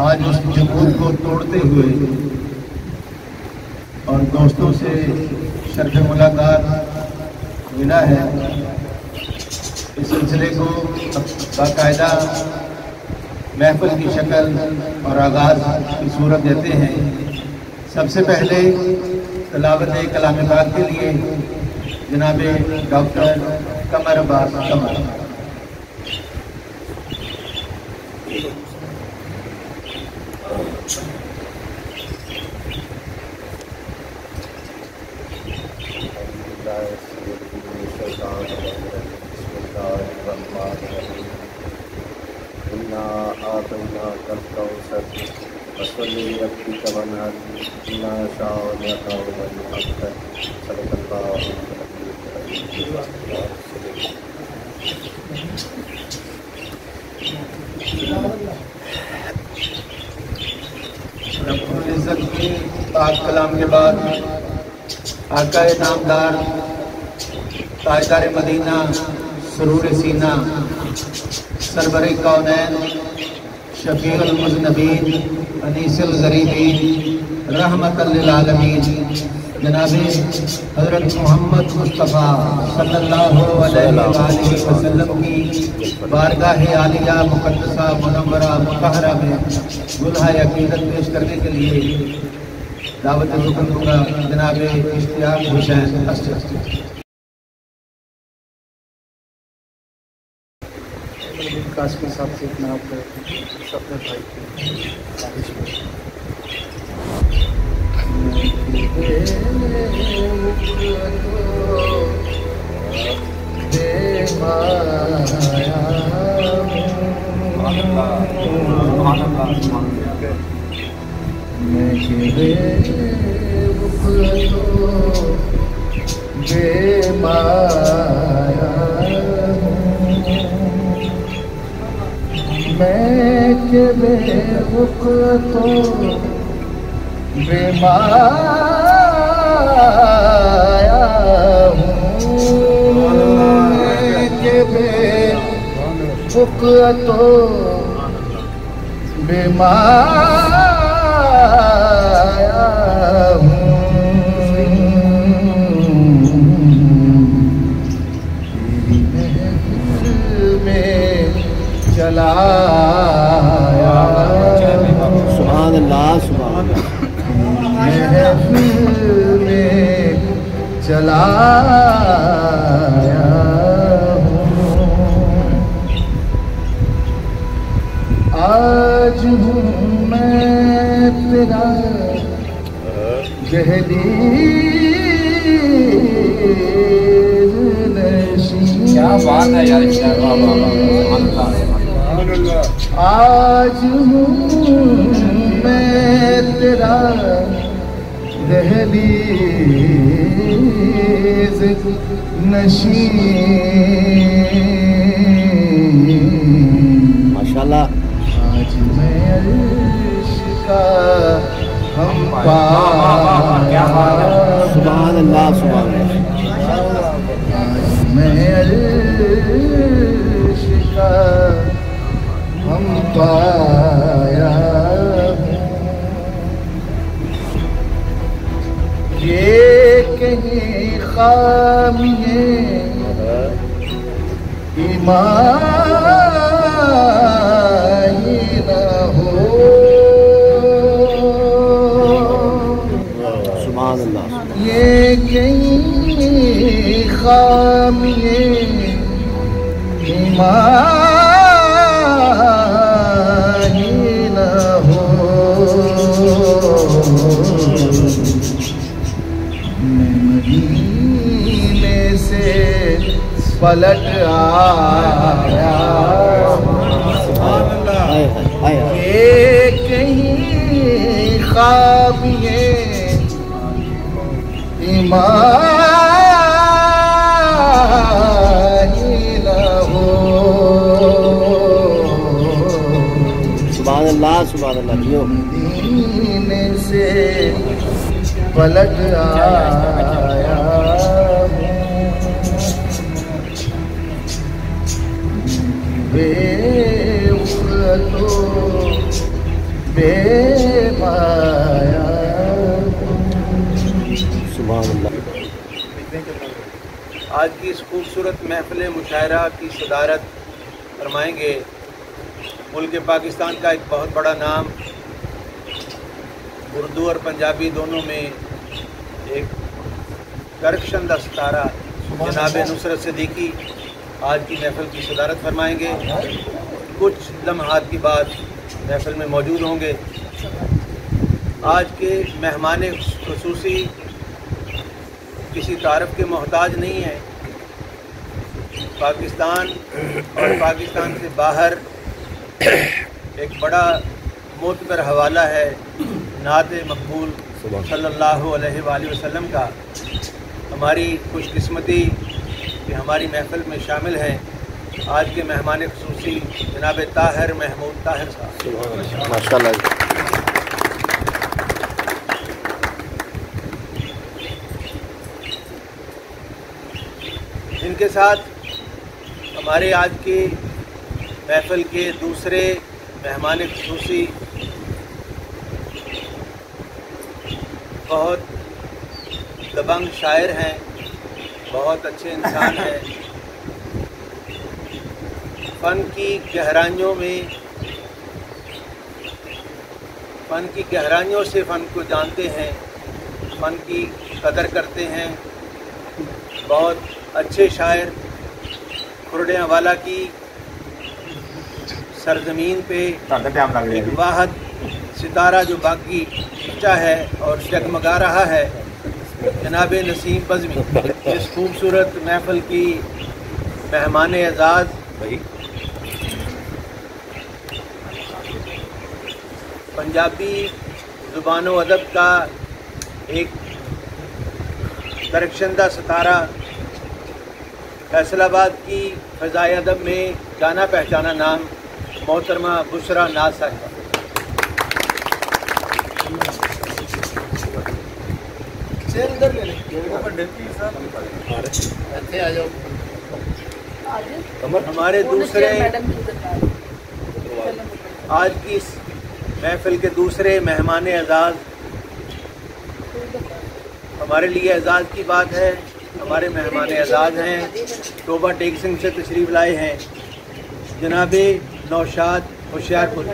आज उस जुमूद को तोड़ते हुए और दोस्तों से शर्फ मुलाकात मिला है। इस सिलसिले को बाकायदा महफिल की शक्ल और आगाज़ की सूरत देते हैं। सबसे पहले तिलावत कलाम पाक के लिए जनाब डॉक्टर कमर अब्बास कमर। इज़्ज़त की पाक कलाम के बाद आका नामदार ताजदार मदीना सरूर सीना सरवर कौनैन शफीउल मुज़नबीन अनीसुल ग़रीबीन रहमतल लिल आलमीन जनाब हज़रत मोहम्मद मुस्तफ़ा सल्लल्लाहु अलैहि वसल्लम की बारगाह आलिया मुक़द्दसा मुनव्वरा मुतहहरा में गुलहा अक़ीदत पेश करने के लिए दावत हुक्म दूंगा जनाब इश्तियाक हुसैन अस्सद। काश के साथ से इतना आप शब्द भाई मैं के बेवक़ तो बेमाया हूँ, मैं के बेवक़ तो बेमाया हूँ, तेरी महफ़िल में चलाया सुभान अल्लाह सुभान अल्लाह महफिल में चलाया आज हूँ मैं तेरा दहलीज़ नशीं। क्या बात है यार, आज हूँ मैं तेरा दहलीज़ नशीं। माशाल्लाह। आज मैं अर्श का हम पाया सुभान अल्लाह सुभान अल्लाह। आज मैं अर्श का हम पाया ये कहीं खामिए ईमान ही न हो। सुभान अल्लाह। ये कहीं खामिए ईमान पलट आया ये कहीं ख्वाब ये ईमान न हो। सुभान अल्लाह सुभान अल्लाह। मदीने से पलट आया आज की इस खूबसूरत महफिल मुशायरा की सदारत फरमाएंगे मुल्क पाकिस्तान का एक बहुत बड़ा नाम, उर्दू और पंजाबी दोनों में एक करकशंदा सितारा जनाब नुसरत सिद्दीकी आज की महफिल की सदारत फरमाएंगे। कुछ लम्हात की बाद महफिल में मौजूद होंगे। आज के मेहमान खुसूसी किसी तारफ़ के मोहताज नहीं है। पाकिस्तान और पाकिस्तान से बाहर एक बड़ा मोतबर हवाला है नात मकबूल सल्लल्लाहु अलैहि वसल्लम का। हमारी खुशकिस्मती कि हमारी महफिल में शामिल हैं आज के मेहमान खुसूसी जनाब ताहिर महमूद ताहिर साहब। माशाअल्लाह। इनके साथ हमारे आज के महफिल के दूसरे मेहमान खुसूसी बहुत दबंग शायर हैं, बहुत अच्छे इंसान हैं। फ़न की गहराइयों से फ़न को जानते हैं, फ़न की कदर करते हैं। बहुत अच्छे शायर, खुरडियांवाला की सरजमीन पे एक वाहद सितारा जो बाकी बचा है और जगमगा रहा है, जनाब नसीम बज़मी इस खूबसूरत महफिल की मेहमान एजाज़ पंजाबी ज़ुबान व अदब का एक करकशंदा सितारा, फैसलाबाद की फ़ज़ाए अदब में जाना पहचाना नाम मोहतरमा बुशरा नाज साहिबा। हमारे दूसरे आज की इस महफिल के दूसरे मेहमान एजाज़, हमारे लिए एजाज़ की बात है। हमारे मेहमान एजाज़ हैं तोबा टेक सिंह से तशरीफ़ लाए हैं जनाब नौशाद होशियारपुर।